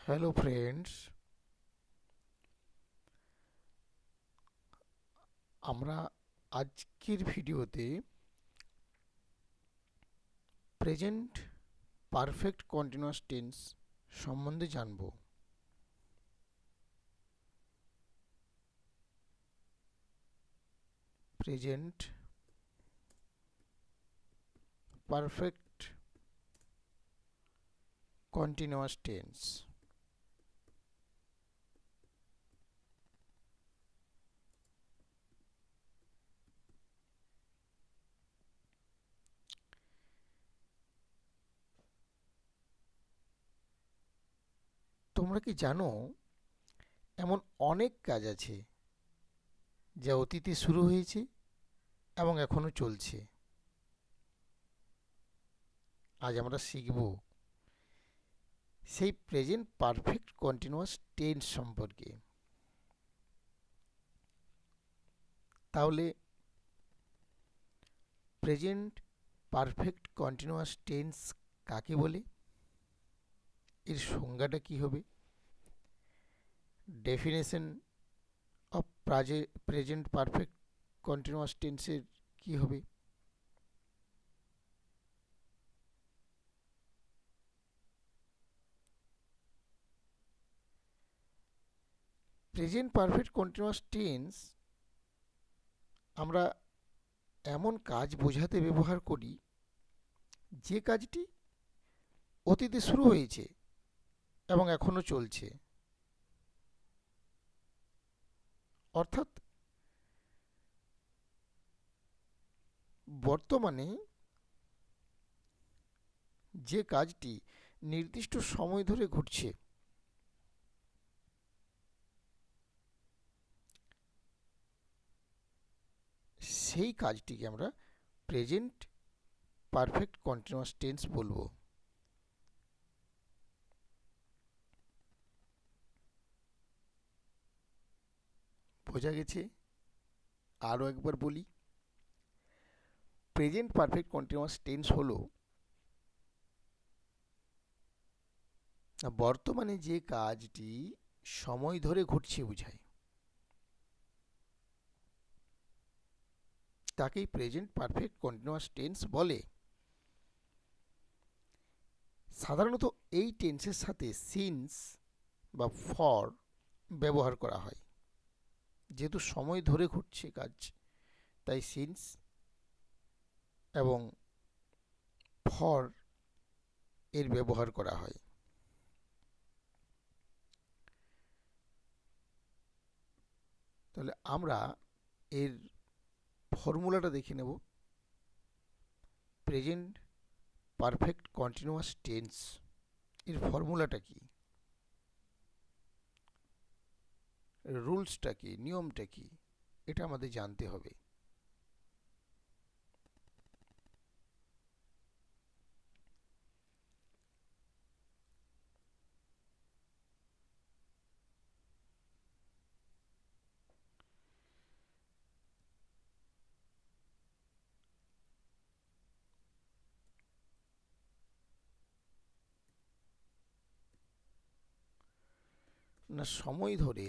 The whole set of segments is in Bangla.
হ্যালো ফ্রেন্ডস, আমরা আজকের ভিডিওতে প্রেজেন্ট পারফেক্ট কন্টিনিউয়াস টেন্স সম্বন্ধে জানব। Present perfect continuous tense. তোমরা কি জানো, এমন অনেক কাজ আছে যা অতীতে শুরু হয়েছে এবং এখনো চলছে। আজ আমরা শিখব সেই প্রেজেন্ট পারফেক্ট কন্টিনিউয়াস টেন্স সম্পর্কে। তাহলে প্রেজেন্ট পারফেক্ট কন্টিনিউয়াস টেন্স কাকে বলে, এর সংজ্ঞাটা কি হবে, definition of present perfect continuous টেন্সের কি হবে, প্রেজেন্ট পারফেক্ট কন্টিনিউয়াস টেন্স আমরা এমন কাজ বোঝাতে ব্যবহার করি যে কাজটি অতীতে শুরু হয়েছে এবং এখনো চলছে। অর্থাৎ বর্তমানে যে কাজটি নির্দিষ্ট সময় ধরে ঘটছে, সেই কাজটিকে আমরা প্রেজেন্ট পারফেক্ট কন্টিনিউয়াস টেন্স বলবো। বোঝা গেছে? আরও একবার বলি, প্রেজেন্ট পারফেক্ট কন্টিনিউয়াস টেন্স হলো বর্তমানে যে কাজটি সময় ধরে ঘটছে বোঝায়, তাকেই প্রেজেন্ট পারফেক্ট কন্টিনিউয়াস টেন্স বলে। সাধারণত এই টেন্সের সাথে সিন্স বা ফর ব্যবহার করা হয়। যেহেতু সময় ধরে ঘটছে কাজ, তাই সিন্স এবং ফর এর ব্যবহার করা হয়। তাহলে আমরা এর ফর্মুলাটা দেখে নেব। প্রেজেন্ট পারফেক্ট কন্টিনিউয়াস টেন্স এর ফর্মুলাটা কি, রুলসটা কি, নিয়মটা কি, এটা আমাদের জানতে হবে। না, সময় ধরে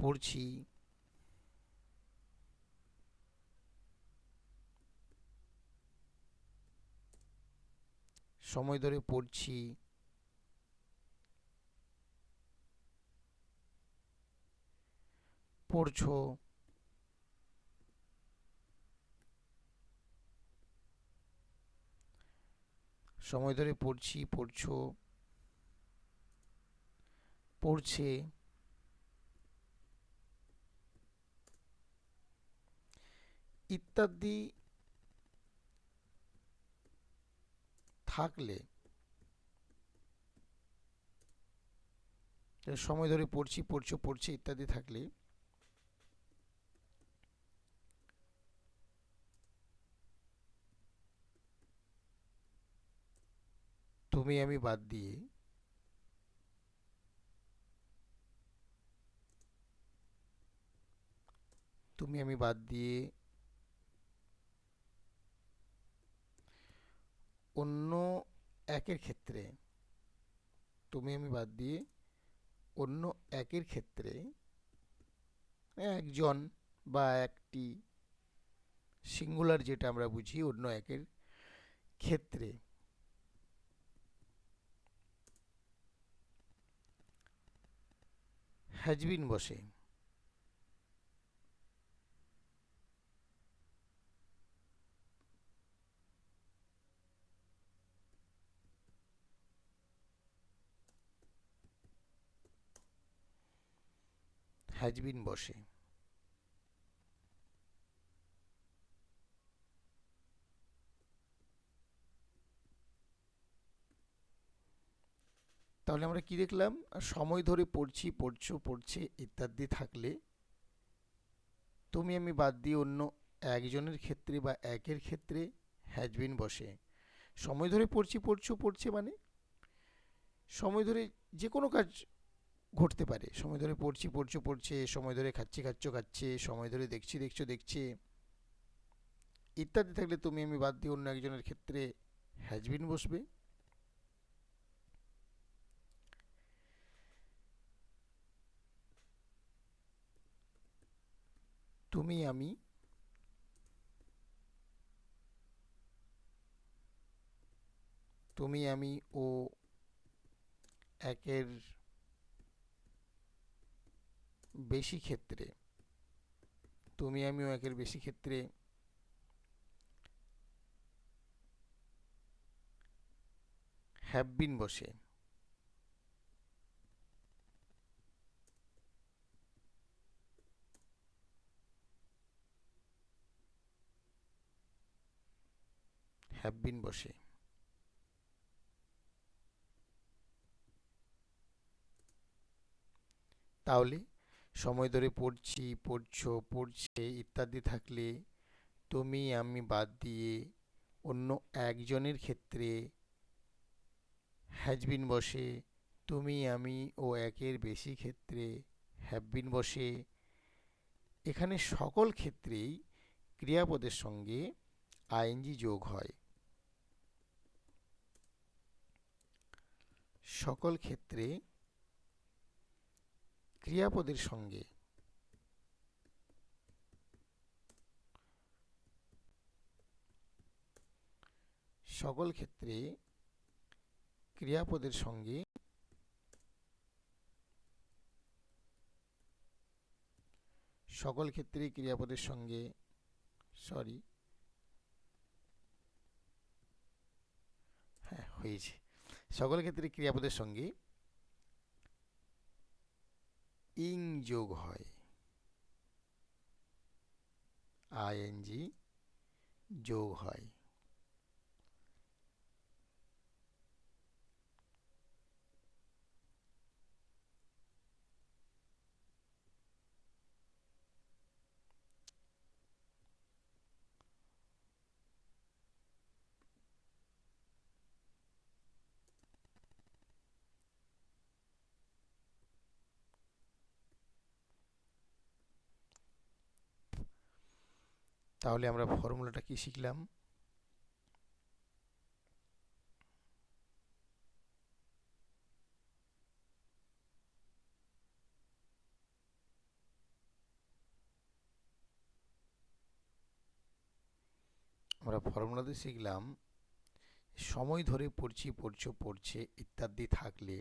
পড়ছি, সময় ধরে পড়ছি, পড়ছো, সময় ধরে পড়ছি, পড়ছো, পড়ছে, ইত্যাদি থাকলে, সময় ধরে পড়ছি, পড়ছো, পড়ছে ইত্যাদি থাকলে তুমি আমি বাদ দিয়ে তুমি আমি বাদ দিয়ে অন্য একের ক্ষেত্রে, তুমি আমি বাদ দিয়ে অন্য একের ক্ষেত্রে একজন বা একটি, সিঙ্গুলার যেটা আমরা বুঝি, অন্য একের ক্ষেত্রে হ্যাজবিন বসে। হ্যাজবিন বসে। তাহলে আমরা কি দেখলাম? সময় ধরে পড়ছি, পড়ছো, পড়ছে ইত্যাদি থাকলে তুমি আমি বাদ দিয়ে অন্য একজনের ক্ষেত্রে বা একের ক্ষেত্রে হ্যাজবিন বসে। সময় ধরে পড়ছি, পড়ছো, পড়ছে মানে সময় ধরে যে কোনো কাজ ঘটতে পারে। সময় ধরে পড়ছি, পড়ছো, পড়ছে, সময় ধরে খাচ্ছি, খাচ্ছ, খাচ্ছে, সময় ধরে দেখছি, দেখছো, দেখছে ইত্যাদি থাকলে তুমি আমি বাদ দিয়ে অন্য একজনের ক্ষেত্রে হ্যাজবিন বসবে। তুমি আমি তুমি আমি ও একের বেশি ক্ষেত্রে, তুমি আমি ও একের বেশি ক্ষেত্রে হ্যাভ বিন বসে। হ্যাভ বিন বসে। তাহলে সময় ধরে পড়ছি, পড়ছো, পড়ছে ইত্যাদি থাকলে তুমি আমি বাদ দিয়ে অন্য একজনের ক্ষেত্রে হ্যাজ বিন বসে। তুমি আমি ও একের বেশি ক্ষেত্রে হ্যাভ বিন বসে। এখানে সকল ক্ষেত্রেই ক্রিয়াপদের সঙ্গে আইএনজি যোগ হয়। সকল ক্ষেত্রে ক্রিয়াপদের সঙ্গে সকল ক্ষেত্রে ক্রিয়াপদের সঙ্গে সকল ক্ষেত্রে ক্রিয়াপদের সঙ্গে সরি হ্যাঁ হয়েছে, সকল ক্ষেত্রে ক্রিয়াপদের সঙ্গে ইং যোগ হয়, আইএনজি যোগ হয়। তাহলে আমরা ফর্মুলাটা কি শিখলাম? আমরা ফর্মুলাতে শিখলাম সময় ধরে পড়ছি, পড়ছো, পড়ছে ইত্যাদি থাকলে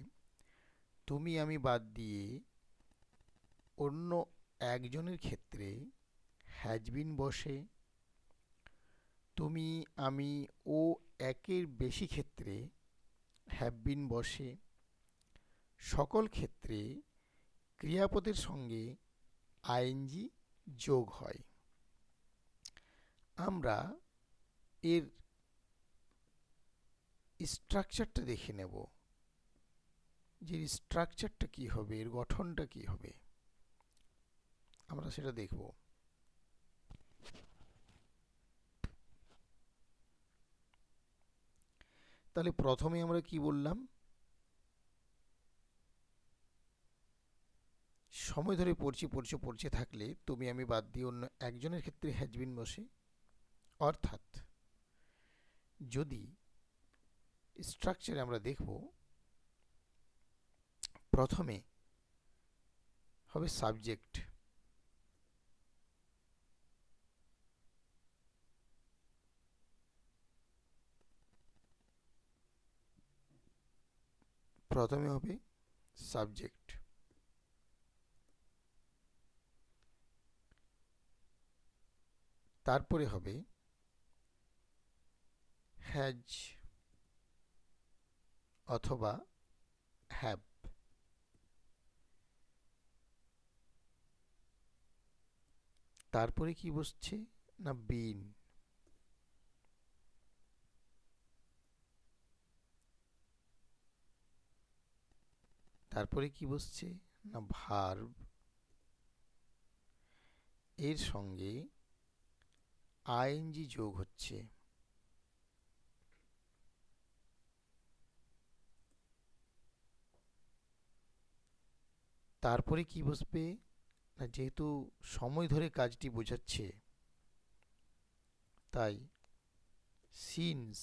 তুমি আমি বাদ দিয়ে অন্য একজনের ক্ষেত্রে হ্যাজ বিন বসে। তুমি আমি ও একের বেশি ক্ষেত্রে হ্যাভ বিন বসে। সকল ক্ষেত্রে ক্রিয়াপদের সঙ্গে আইএনজি যোগ হয়। আমরা এর স্ট্রাকচারটা দেখে নেব, যে স্ট্রাকচারটা কি হবে, এর গঠনটা কি হবে, আমরা সেটা দেখব। তাহলে প্রথমে আমরা কি বললাম? সময় ধরে পড়ছে থাকলে তুমি আমি বাদ দিয়ে অন্য একজনের ক্ষেত্রে হ্যাজ বিন বসে। অর্থাৎ যদি স্ট্রাকচারে আমরা দেখব, প্রথমে হবে সাবজেক্ট, প্রথমে হবে সাবজেক্ট, তারপরে হবে হ্যাজ অথবা হ্যাভ, তারপরে কি বসছে না বিন, তারপরে কি বসছে না ভার্ব, এর সঙ্গে আইএনজি যোগ হচ্ছে। তারপরে কি বসবে না, যেহেতু সময় ধরে কাজটি বোঝাচ্ছে তাই সিন্স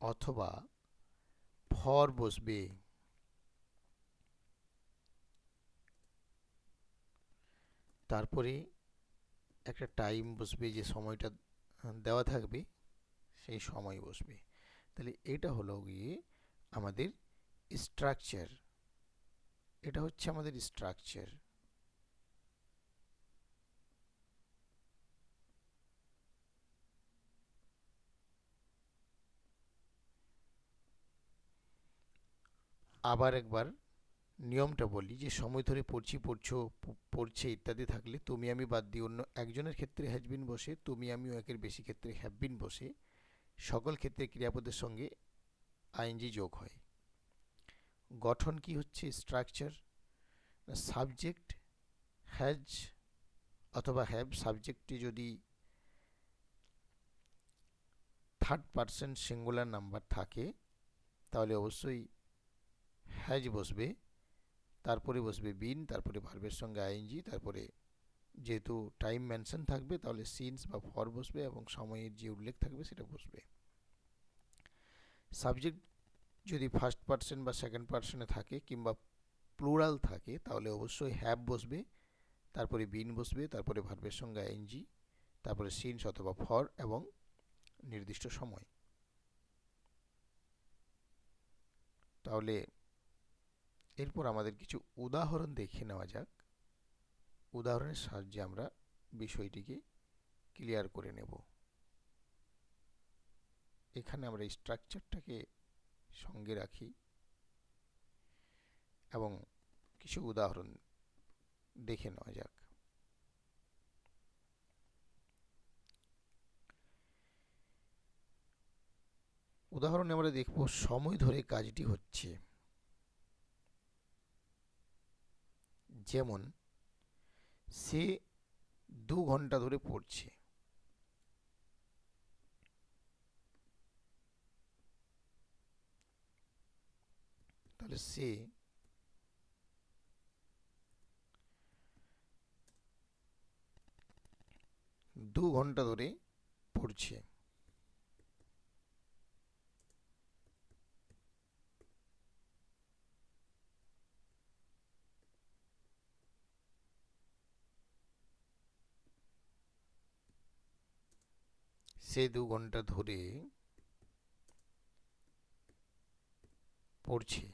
অথবা ফর বসবে। তারপরে একটা টাইম বসবে, যে সময়টা দেওয়া থাকবে সেই সময় বসবে। তাহলে এটা হলো গিয়ে আমাদের স্ট্রাকচার, এটা হচ্ছে আমাদের স্ট্রাকচার। আবার একবার নিয়মটা বলি, যে সময় ধরে পড়ছে ইত্যাদি থাকলে তুমি আমি বাদ দিয়ে অন্য একজনের ক্ষেত্রে হ্যাজ বিন বসে, তুমি আমি ও একের বেশি ক্ষেত্রে হ্যাভ বিন বসে, সকল ক্ষেত্রে ক্রিয়াপদের সঙ্গে আইএনজি যোগ হয়। গঠন কি হচ্ছে স্ট্রাকচার, সাবজেক্ট হ্যাজ অথবা হ্যাভ, সাবজেক্টটি যদি থার্ড পারসন সিঙ্গুলার নাম্বার থাকে তাহলে অবশ্যই হ্যাজ বসবে, তারপরে বসবে বিন, তারপরে ভার্বের সঙ্গে আইএনজি, তারপরে যেহেতু টাইম মেনশন থাকবে তাহলে সিন্স বা ফর বসবে এবং সময়ের যে উল্লেখ থাকবে সেটা বসবে। সাবজেক্ট যদি ফার্স্ট পারসন বা সেকেন্ড পারসনে থাকে কিংবা প্লুরাল থাকে তাহলে অবশ্যই হ্যাভ বসবে, তারপরে বিন বসবে, তারপরে ভার্বের সঙ্গে আইএনজি, তারপরে সিন্স অথবা ফর এবং নির্দিষ্ট সময়। তাহলে এরপর আমাদের কিছু উদাহরণ দেখে নেওয়া যাক, উদাহরণের সাহায্যে আমরা বিষয়টিকে ক্লিয়ার করে নেব। এখানে আমরা স্ট্রাকচারটাকে সঙ্গে রাখি এবং কিছু উদাহরণ দেখে নেওয়া যাক। উদাহরণে আমরা দেখব সময় ধরে কাজটি হচ্ছে, যেমন সে 2 ঘন্টা ধরে পড়ছে। তাহলে সে 2 ঘন্টা ধরে পড়ছে। সে 2 ঘন্টা ধরে পড়ছে।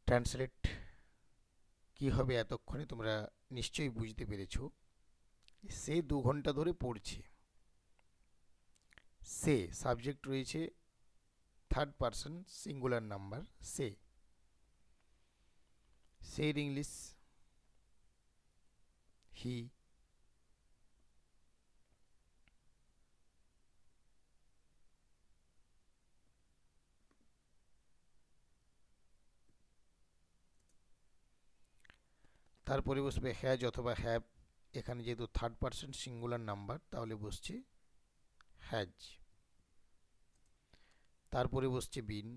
ট্রান্সলেট কি হবে এতক্ষণে তোমরা নিশ্চয়ই বুঝতে পেরেছো। সে 2 ঘন্টা ধরে পড়ছে, সে সাবজেক্ট রয়েছে থার্ড পারসন সিঙ্গুলার নাম্বার সে, সের ইংলিশ হি, তারপরে বসবে হ্যাজ অথবা হ্যাভ, এখানে যেহেতু থার্ড পারসন সিঙ্গুলার নাম্বার, তাহলে বসছে হ্যাজ। তারপরে বসছে বিন,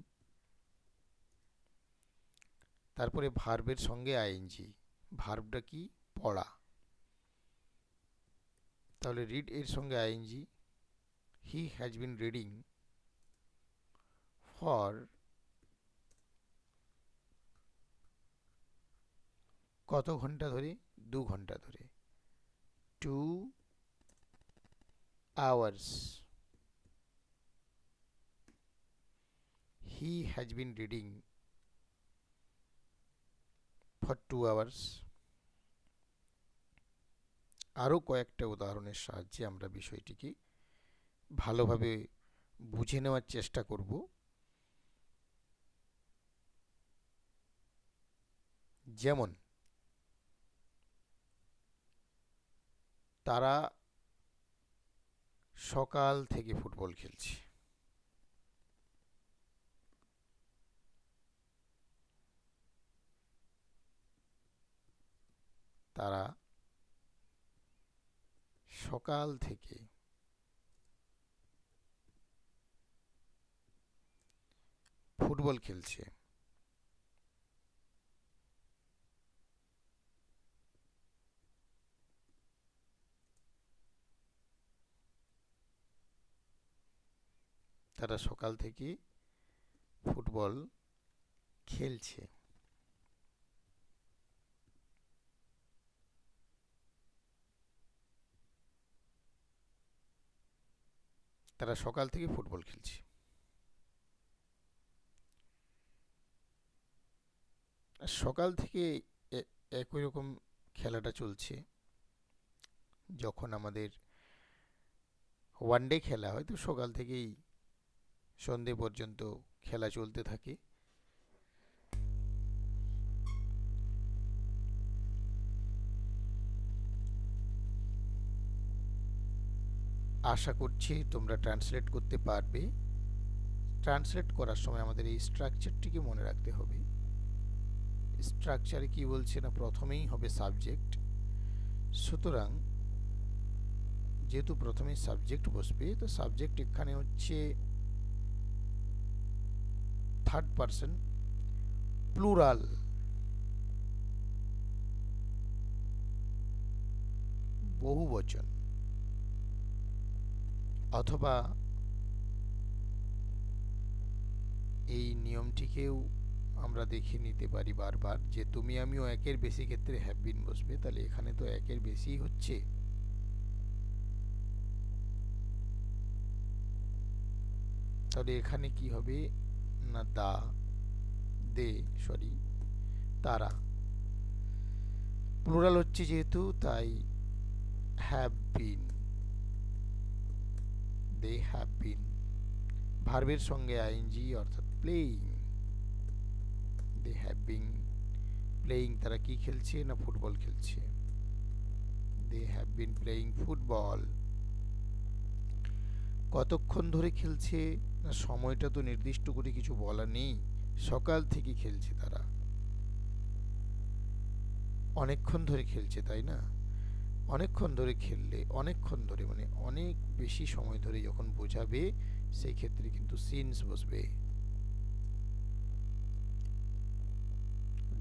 তারপরে ভার্বের সঙ্গে আইএনজি। ভার্বটা কি? পড়া। তাহলে রিড এর সঙ্গে ING, he has been reading for কত ঘন্টা ধরে? 2 ঘন্টা ধরে। 2 hours. He has been reading for 2 hours. আরও কয়েকটা উদাহরণের সাহায্যে আমরা বিষয়টিকে ভালোভাবে বুঝে নেওয়ার চেষ্টা করব। যেমন তারা সকাল থেকে ফুটবল খেলছে। তারা সকাল থেকে ফুটবল খেলছে। তারা সকাল থেকে ফুটবল খেলছে। তারা সকাল থেকে ফুটবল খেলছে। সকাল থেকে একই রকম খেলাটা চলছে। যখন আমাদের ওয়ানডে খেলা হয়, তো সকাল থেকেই সন্ধে পর্যন্ত খেলা চলতে থাকে। আশা করছি তোমরা ট্রান্সলেট করতে পারবে। ট্রান্সলেট করার সময় আমাদের এই স্ট্রাকচারটিকে মনে রাখতে হবে। স্ট্রাকচারে কি বলছে না, প্রথমেই হবে সাবজেক্ট। সুতরাং যেহেতু প্রথমেই সাবজেক্ট বসবে, তো সাবজেক্ট এখানে হচ্ছে থার্ড পারসন প্লুরাল, বহুবচন। অথবা এই নিয়মটিকেও আমরা দেখে নিতে পারি বারবার, যে তুমি আমিও একের বেশি ক্ষেত্রে হ্যাভ বিন বসবে। তাহলে এখানে তো একের বেশি হচ্ছে, তাহলে এখানে কি হবে না, তারা। প্লুরাল হচ্ছে যেহেতু, তাই হ্যাভ বিন, দে হ্যাভ বিন। ভার্বের সঙ্গে আইএনজি অর্থাৎ playing, they have been playing. তারা কি খেলছে না, ফুটবল খেলছে। They have been playing football. কতক্ষণ ধরে খেলছে না, সময়টা তো নির্দিষ্ট করে কিছু বলা নেই। সকাল থেকে খেলছে তারা, অনেকক্ষণ ধরে খেলছে, তাই না? অনেকক্ষণ ধরে খেললে, অনেকক্ষণ ধরে মানে অনেক বেশি সময় ধরে যখন বোঝাবে, সেই ক্ষেত্রে কিন্তু সিন্স বসবে।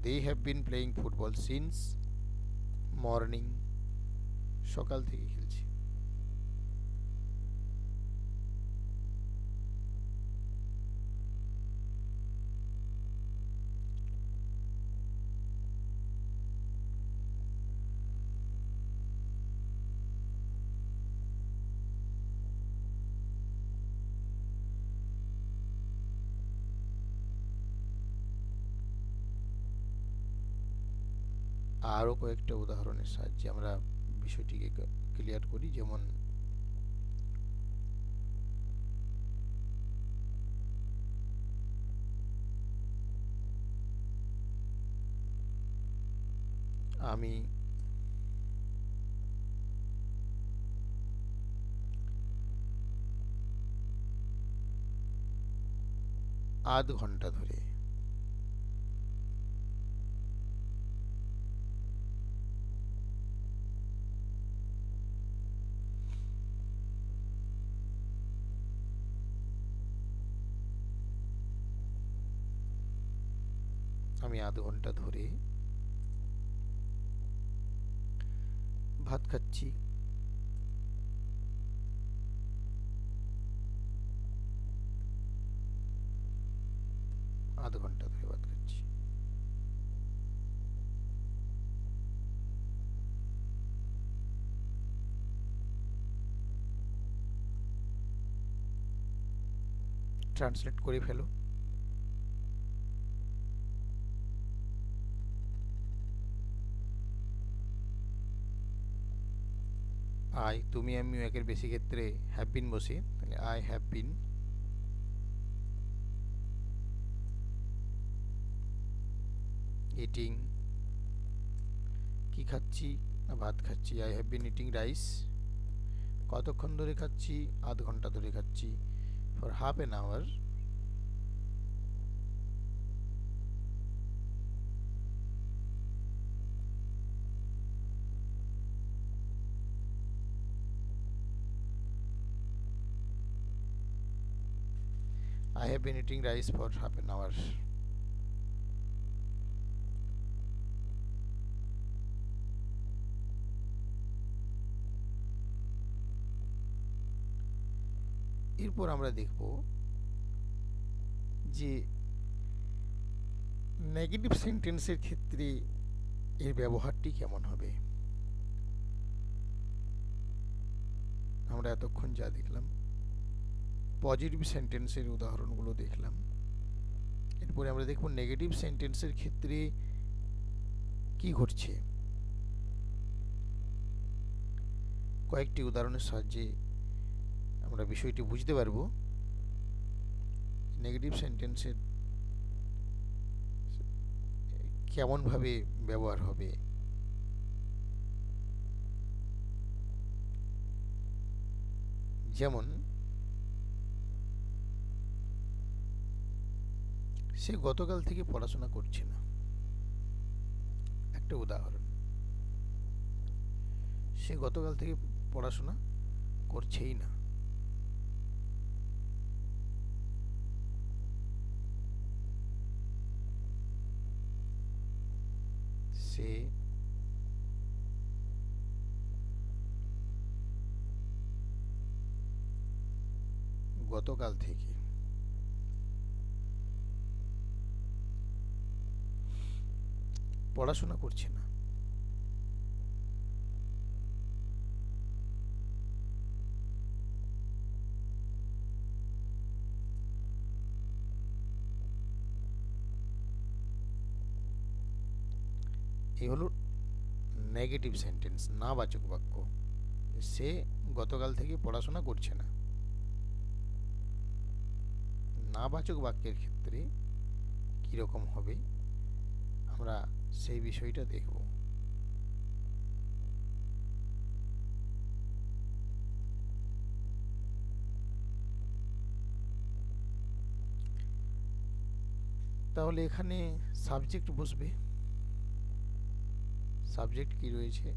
They have been playing football since morning, সকাল থেকে খেলছে। আরও কয়েকটা উদাহরণের সাহায্যে আমরা বিষয়টিকে ক্লিয়ার করি। যেমন আমি আধ ঘন্টা ধরে আমি আধ ঘন্টা ধরে ভাত খাচ্ছি। আধ ঘন্টা ধরে ভাত খাচ্ছি। ট্রান্সলেট করে ফেলো। আই, তুমি আমি একের বেশি ক্ষেত্রে হ্যাভ বিন বসে, তাহলে আই হ্যাভ বিন ইটিং, কি খাচ্ছি না ভাত খাচ্ছি। I have been eating rice. কতক্ষণ ধরে খাচ্ছি? আধ ঘন্টা ধরে খাচ্ছি। For half an hour. I have been eating rice for half an hour. এরপর আমরা দেখব যে নেগেটিভ সেন্টেন্সের ক্ষেত্রে এর ব্যবহারটি কেমন হবে। আমরা এতক্ষণ যা দেখলাম পজিটিভ সেন্টেন্সের উদাহরণগুলো দেখলাম। এরপরে আমরা দেখব নেগেটিভ সেন্টেন্সের ক্ষেত্রে কি ঘটছে। কয়েকটি উদাহরণের সাহায্যে আমরা বিষয়টি বুঝতে পারব নেগেটিভ সেন্টেন্সের কেমনভাবে ব্যবহার হবে। যেমন সে গতকাল থেকে পড়াশোনা করছে না, একটা উদাহরণ। সে গতকাল থেকে পড়াশোনা করছেই না। সে গতকাল থেকে পড়াশোনা করছে না। এই হলো নেগেটিভ সেন্টেন্স, নাবাচক বাক্য। সে গতকাল থেকে পড়াশোনা করছে না। নাবাচক বাক্যের ক্ষেত্রে কীরকম হবে আমরা সেই বিষয়টা দেখব। তাহলে এখানে সাবজেক্ট বসবে। সাবজেক্ট কি রয়েছে?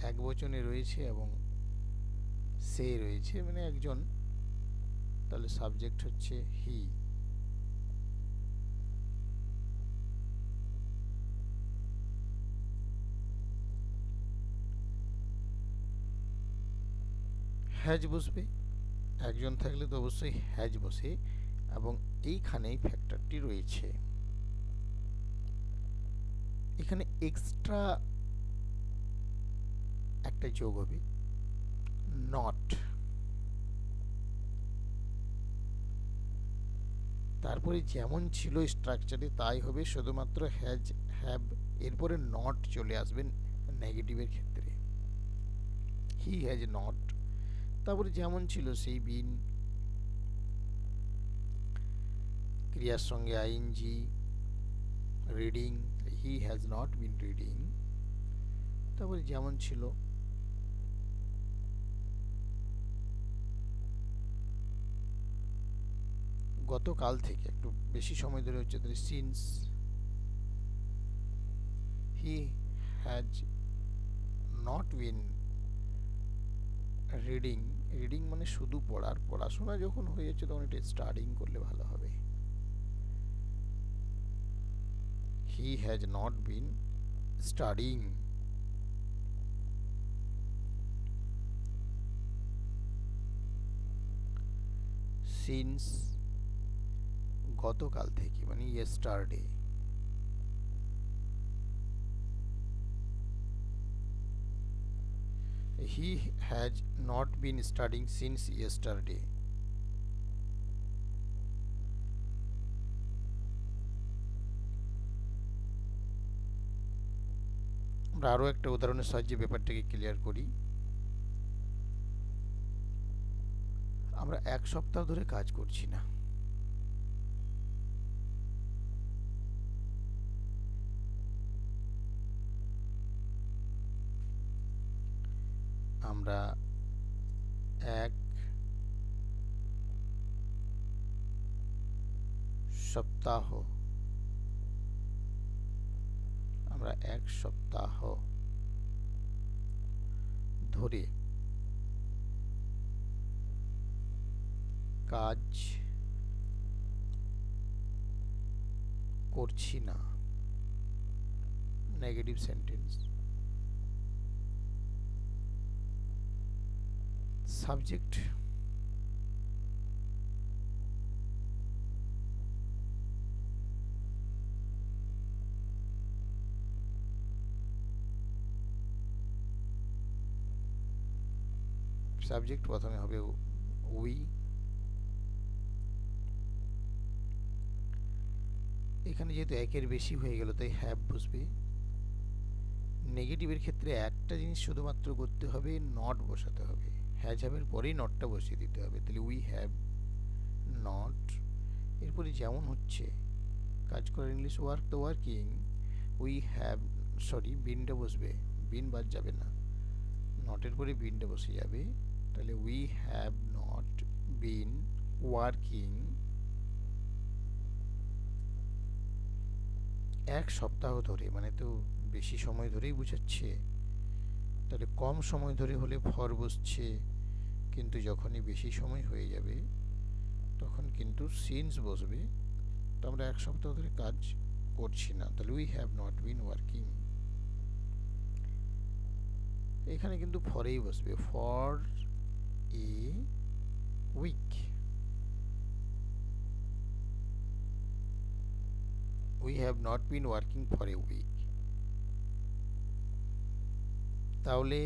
এক বচনে রয়েছে এবং সে রয়েছে, মানে একজন। তাহলে সাবজেক্ট হচ্ছে হি। হ্যাজ বসবে। একজন থাকলে তো অবশ্যই হ্যাজ বসে, এবং এইখানেই ফ্যাক্টরটি রয়েছে। এখানে এক্সট্রা একটা যোগ হবে, নট। তারপরে যেমন ছিল স্ট্রাকচারে তাই হবে, শুধুমাত্র হ্যাজ হ্যাভ এরপরে নট চলে আসবেন নেগেটিভের ক্ষেত্রে। হি হ্যাজ নট, তারপরে যেমন ছিল সেই বিন, ক্রিয়ার সঙ্গে ING, reading, he has not been reading. তারপরে যেমন ছিল গতকাল থেকে, একটু বেশি সময় ধরে হচ্ছে, তাহলে since he has not been reading. Reading মানে শুধু পড়ার, পড়াশোনা যখন হয়ে যাচ্ছে তখন এটা স্টাডিং করলে ভালো হবে। হি has not been studying. Since গতকাল থেকে, মানে yesterday. He has not been studying since yesterday. আমরা আরও একটা উদাহরণের সাহায্যে ব্যাপারটাকে ক্লিয়ার করি। আমরা এক সপ্তাহ ধরে কাজ করছি না। আমরা এক সপ্তাহ আমরা এক সপ্তাহ ধরে কাজ করছি না। Negative sentence. সাবজেক্ট সাবজেক্ট প্রথমে হবে উই। এখানে যেহেতু একের বেশি হয়ে গেল তাই হ্যাভ বসবে। নেগেটিভের ক্ষেত্রে একটা জিনিস শুধুমাত্র করতে হবে, নট বসাতে হবে। হ্যাজ হ্যাভের পরেই নটটা বসিয়ে দিতে হবে। তাহলে উই হ্যাভ নট। এরপরে যেমন হচ্ছে কাজ করার ইংলিশ ওয়ার্ক, তো ওয়ার্কিং। উই হ্যাভ, সরি বিনটা বসবে, বিন বাদ যাবে না, নটের পরে বিনটা বসে যাবে। তাহলে we have not been working এক সপ্তাহ ধরে, মানে তো বেশি সময় ধরেই বুঝাচ্ছে। তাহলে কম সময় ধরে হলে ফর বসছে, কিন্তু যখনই বেশি সময় হয়ে যাবে তখন কিন্তু সিন্স বসবে। তো আমরা এক সপ্তাহ ধরে কাজ করছি না, তাহলে we have not been working. এখানে কিন্তু ফরেই বসবে, for a week. We have not been working for a week. তাহলে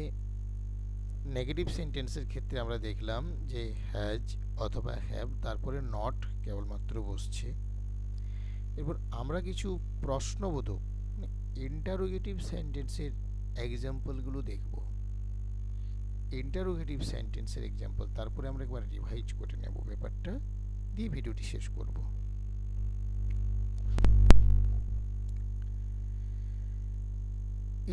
নেগেটিভ সেন্টেন্সের ক্ষেত্রে আমরা দেখলাম যে হ্যাজ অথবা হ্যাভ, তারপরে নট কেবলমাত্র বসছে। এরপর আমরা কিছু প্রশ্নবোধক মানে ইন্টারোগেটিভ সেন্টেন্সের এক্সাম্পলগুলো দেখব। ইন্টারোগেটিভ সেন্টেন্সের এক্সাম্পল, তারপরে আমরা একবার রিভাইজ করে নেব ব্যাপারটা, দিয়ে ভিডিওটি শেষ করব।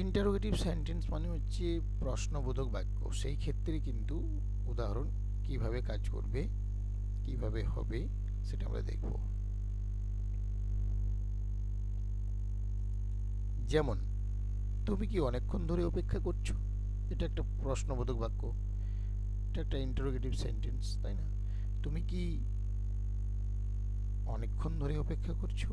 ইন্টারোগেটিভ সেন্টেন্স মানে হচ্ছে প্রশ্নবোধক বাক্য। সেই ক্ষেত্রে কিন্তু উদাহরণ কিভাবে কাজ করবে, কিভাবে হবে, সেটা আমরা দেখব। যেমন, তুমি কি অনেকক্ষণ ধরে অপেক্ষা করছো? এটা একটা প্রশ্নবোধক বাক্য, এটা একটা ইন্টারোগেটিভ সেন্টেন্স, তাই না? তুমি কি অনেকক্ষণ ধরে অপেক্ষা করছো?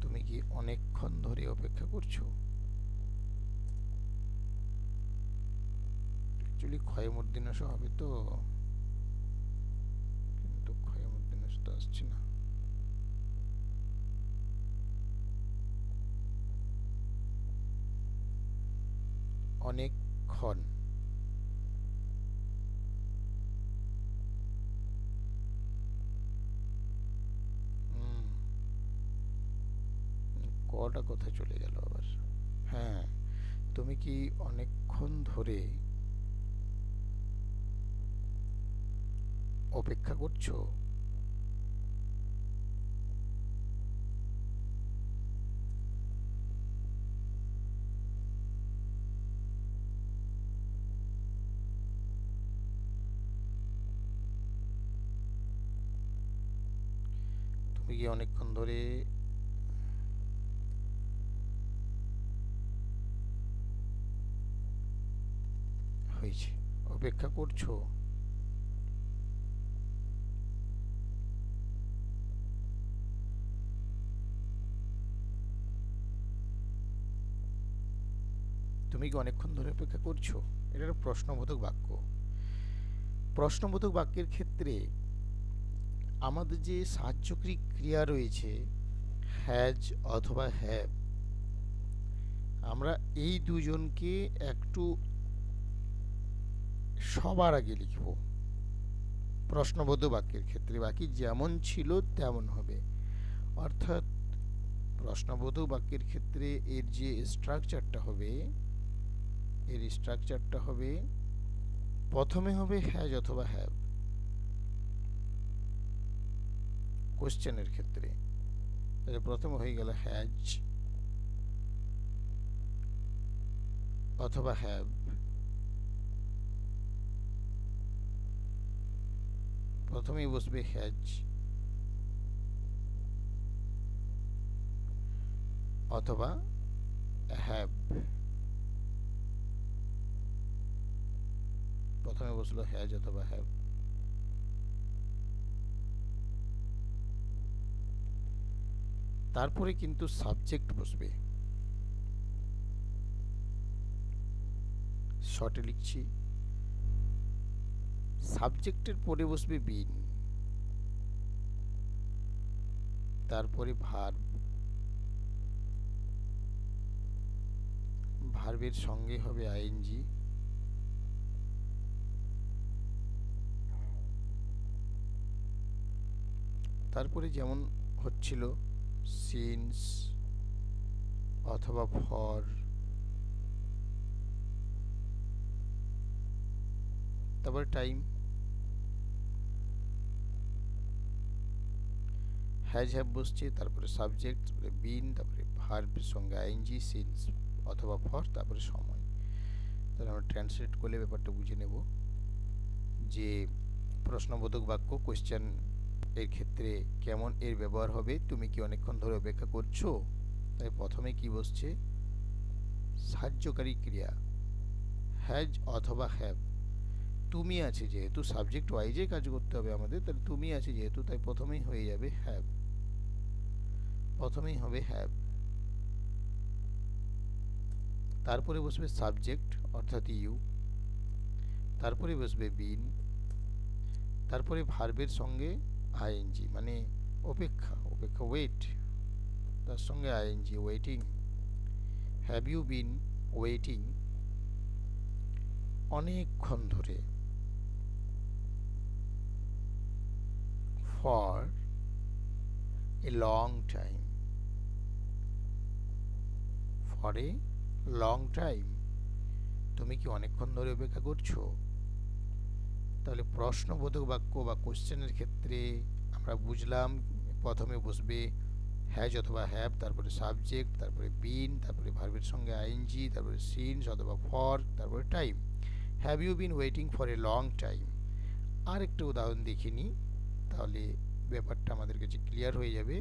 তুমি কি অনেকক্ষণ ধরে অপেক্ষা করছো? অ্যাকচুয়ালি ক্ষয়মূর্ধন্যাস হবে তো, কিন্তু ক্ষয়মূর্ধন্যাস তো আসছে না। অনেকক্ষণ, কটা কোথায় চলে গেল আবার? হ্যাঁ, তুমি কি অনেকক্ষণ ধরে অপেক্ষা করছো? কি অনেকক্ষণ ধরে হয়েছে অপেক্ষা করছো? তুমি কি অনেকক্ষণ ধরে অপেক্ষা করছো? এটা একটা প্রশ্নবোধক বাক্য। প্রশ্নবোধক বাক্যের ক্ষেত্রে আমাদের যে সাহায্যকারী ক্রিয়া রয়েছে হ্যাজ অথবা হ্যাভ, আমরা এই দুজনকে একটু সবার আগে লিখব প্রশ্নবোধক বাক্যের ক্ষেত্রে। বাকি যেমন ছিল তেমন হবে। অর্থাৎ প্রশ্নবোধক বাক্যের ক্ষেত্রে এর যে স্ট্রাকচারটা হবে, এর স্ট্রাকচারটা হবে প্রথমে হবে হ্যাজ অথবা হ্যাভ কোশ্চেনের ক্ষেত্রে। তাহলে প্রথমে হয়ে গেল হ্যাজ অথবা হ্যাভ, প্রথমেই বসবে হ্যাজ অথবা হ্যাভ। প্রথমে বসলো হ্যাজ অথবা হ্যাভ। তারপরে কিন্তু সাবজেক্ট বসবে। শর্টে লিখছি, সাবজেক্টের পরে বসবে বিন, তারপরে ভার্ব, ভার্বের সঙ্গে হবে আইএনজি, তারপরে যেমন হচ্ছিল সিন্স অথবা ফর, তারপরে টাইম, হ্যাজ হ্যাভ বসছে, তারপরে সাবজেক্ট, তারপরে বিন, তারপরে ভার্বের সঙ্গে আইএনজি, সিন্স অথবা ফর, তারপরে সময়। তাহলে আমরা ট্রান্সলেট করলে ব্যাপারটা বুঝে নেব যে প্রশ্নবোধক বাক্য কোশ্চেন এর ক্ষেত্রে কেমন এর ব্যবহার হবে। তুমি কি অনেকক্ষণ ধরে অপেক্ষা করছো? তাই প্রথমে কি বসছে? সাহায্যকারী ক্রিয়া হ্যাজ অথবা হ্যাভ। তুমি আছে যেহেতু, সাবজেক্ট ওয়াইজে কাজ করতে হবে আমাদের, তাহলে তুমি আছে যেহেতু, তাই প্রথমেই হয়ে যাবে হ্যাভ, প্রথমেই হবে হ্যাভ। তারপরে বসবে সাবজেক্ট অর্থাৎ ইউ, তারপরে বসবে বিন, তারপরে ভার্বের সঙ্গে আইএনজি মানে অপেক্ষা, অপেক্ষা ওয়েট, তার সঙ্গে ING waiting. Have you been waiting অনেকক্ষণ ধরে, for a long time, for a long time. তুমি কি অনেকক্ষণ ধরে অপেক্ষা করছো? তাহলে প্রশ্নবোধক বাক্য বা কোশ্চেনের ক্ষেত্রে আমরা বুঝলাম প্রথমে বসবে হ্যাজ অথবা হ্যাভ, তারপরে সাবজেক্ট, তারপরে বিন, তারপরে ভার্বের সঙ্গে আইএনজি, তারপরে সিন্স অথবা ফর, তারপরে time. Have you been waiting for a long time. আর একটা উদাহরণ দেখে নিই, তাহলে ব্যাপারটা আমাদের কাছে ক্লিয়ার হয়ে যাবে।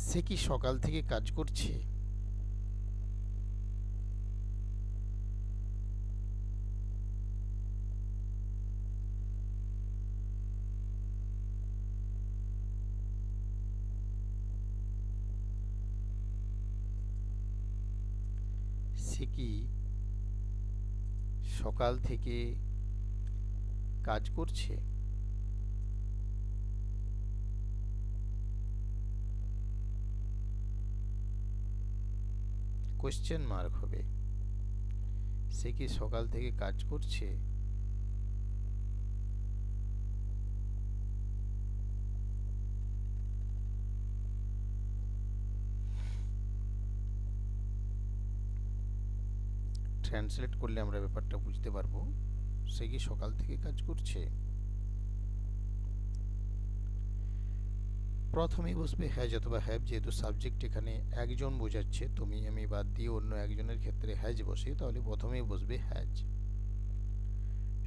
সে কি সকাল থেকে কাজ করছে? সে কি সকাল থেকে কাজ করছে? কোশ্চেন মার্ক হবে। সে কি সকাল থেকে কাজ করছে? ট্রান্সলেট করলে আমরা ব্যাপারটা বুঝতে পারবো। সে কি সকাল থেকে কাজ করছে? প্রথমেই বসবে হ্যাজ অথবা হ্যাভ, যেহেতু সাবজেক্ট এখানে একজন বোঝাচ্ছে, তুমি আমি বাদ দিয়ে অন্য একজনের ক্ষেত্রে হ্যাজ বসে, তাহলে প্রথমেই বসবে হ্যাজ,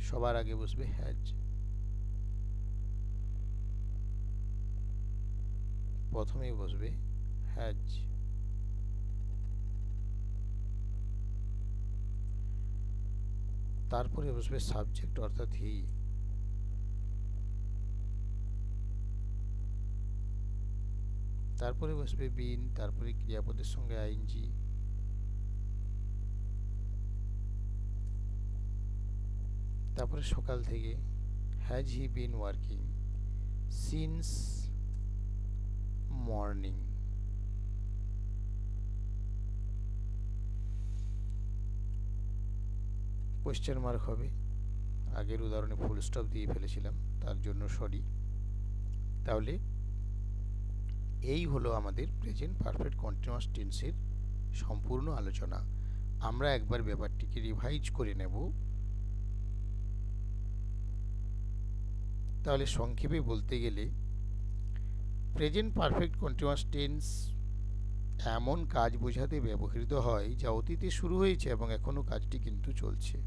সবার আগে বসবে হ্যাজ। প্রথমেই বসবে হ্যাজ। তারপরে বসবে সাবজেক্ট অর্থাৎ হি। তারপরে বসবে বিন, তারপরে ক্রিয়াপদের সঙ্গে আইএনজি, তারপরে সকাল থেকে has he been working since morning. Question mark হবে, আগের উদাহরণে ফুল স্টপ দিয়ে ফেলেছিলাম, তার জন্য সরি। তাহলে এই হলো আমাদের প্রেজেন্ট পারফেক্ট কন্টিনিউয়াস টেন্সের সম্পূর্ণ আলোচনা। আমরা একবার ব্যাপারটিকে রিভাইজ করে নেব। তাহলে সংক্ষেপে বলতে গেলে প্রেজেন্ট পারফেক্ট কন্টিনিউয়াস টেন্স এমন কাজ বোঝাতে ব্যবহৃত হয় যা অতীতে শুরু হয়েছে এবং এখনও কাজটি কিন্তু চলছে।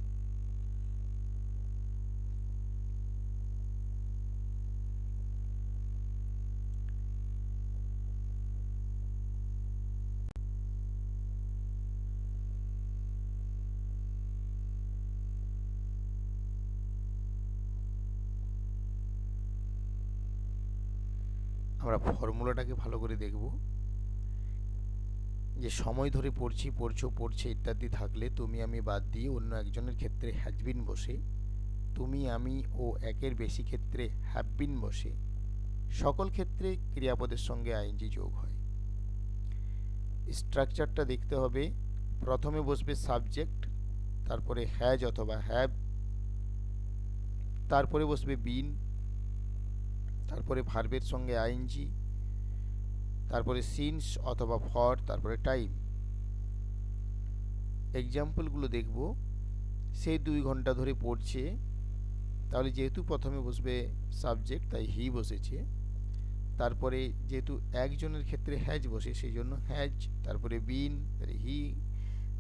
আমরা ফর্মুলাটাকে ভালো করে দেখব, যে সময় ধরে পড়ছি, পড়ছো, পড়ছে ইত্যাদি থাকলে তুমি আমি বাদ দিয়ে অন্য একজনের ক্ষেত্রে হ্যাজ বিন বসে, তুমি আমি ও একের বেশি ক্ষেত্রে হ্যাভ বিন বসে, সকল ক্ষেত্রে ক্রিয়াপদের সঙ্গে আইএনজি যোগ হয়। স্ট্রাকচারটা দেখতে হবে, প্রথমে বসবে সাবজেক্ট, তারপরে হ্যাজ অথবা হ্যাভ, তারপরে বসবে বিন, তারপরে ভার্বের সঙ্গে আইএনজি, তারপরে সিন্স অথবা ফর, তারপরে টাইম। এক্সাম্পলগুলো দেখব। সেই 2 ঘন্টা ধরে পড়ছে, তাহলে যেহেতু প্রথমে বসবে সাবজেক্ট তাই হি বসেছে, তারপরে যেহেতু একজনের ক্ষেত্রে হ্যাজ বসে সেই জন্য হ্যাজ, তারপরে বিন, তারপরে হি,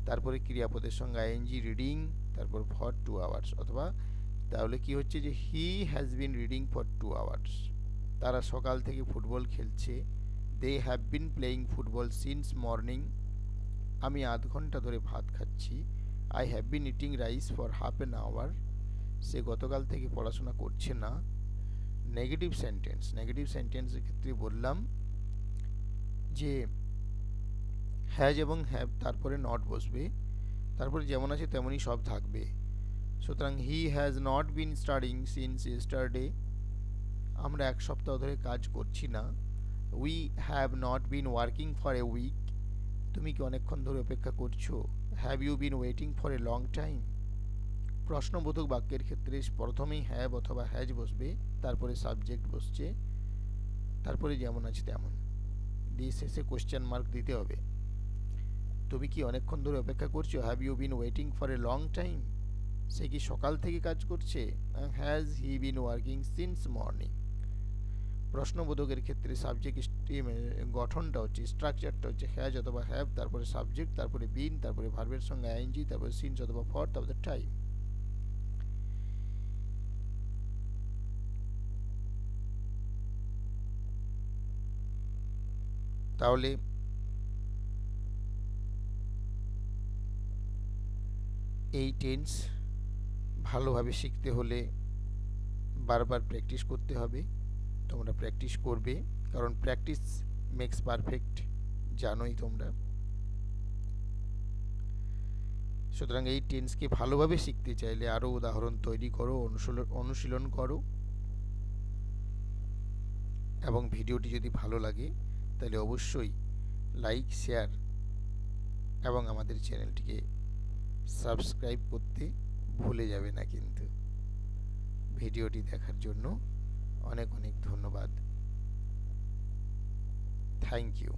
তারপরে ক্রিয়াপদের সঙ্গে আইএনজি রিডিং, তারপর ফর 2 আওয়ার্স, অথবা তাহলে কি হচ্ছে যে he has been reading for 2 hours, তারা সকাল থেকে ফুটবল খেলছে। They have been playing football since morning, আমি আধ ঘন্টা ধরে ভাত খাচ্ছি। I have been eating rice for half an hour, সে গতকাল থেকে পড়াশোনা করছে না। নেগেটিভ সেন্টেন্স, নেগেটিভ সেন্টেন্সের ক্ষেত্রে বললাম যে হ্যাজ এবং হ্যাভ, তারপরে নট বসবে, তারপরে যেমন আছে তেমনই সব থাকবে। সুতরাং he has not been studying since yesterday, আমরা 1 সপ্তাহ ধরে কাজ করছি না। We have not been working for a week, তুমি কি অনেকক্ষণ ধরে অপেক্ষা করছো। Have you been waiting for a long time. প্রশ্নবোধক বাক্যের ক্ষেত্রে প্রথমেই হ্যাভ অথবা হ্যাজ বসবে, তারপরে সাবজেক্ট বসছে, তারপরে যেমন আছে তেমন দিয়ে শেষে কোশ্চেন মার্ক দিতে হবে। তুমি কি অনেকক্ষণ ধরে অপেক্ষা করছো, have you been waiting for a long time, সে কি সকাল থেকে কাজ করছে। Has he been working since morning. প্রশ্নবোধকের ক্ষেত্রে সাবজেক্ট গঠনটা হচ্ছে, স্ট্রাকচারটা হচ্ছে হ্যাজ অথবা হ্যাভ, তারপরে সাবজেক্ট, তারপরে বিন, তারপরে ভার্বের সঙ্গে আইএনজি, তারপরে সিন্স অথবা ফর, তারপরে টাইম। তাহলে এই টেন্স ভালোভাবে শিখতে হলে বারবার প্র্যাকটিস করতে হবে। তোমরা প্র্যাকটিস করবে, কারণ প্র্যাকটিস মেক্স পারফেক্ট, জানোই তোমরা। সুতরাং এই টেন্সকে ভালোভাবে শিখতে চাইলে আরও উদাহরণ তৈরি করো, অনুশীলন করো, এবং ভিডিওটি যদি ভালো লাগে তাহলে অবশ্যই লাইক, শেয়ার এবং আমাদের চ্যানেলটিকে সাবস্ক্রাইব করতে ভুলে যাবে না কিন্তু। ভিডিওটি দেখার জন্য অনেক অনেক ধন্যবাদ। Thank you.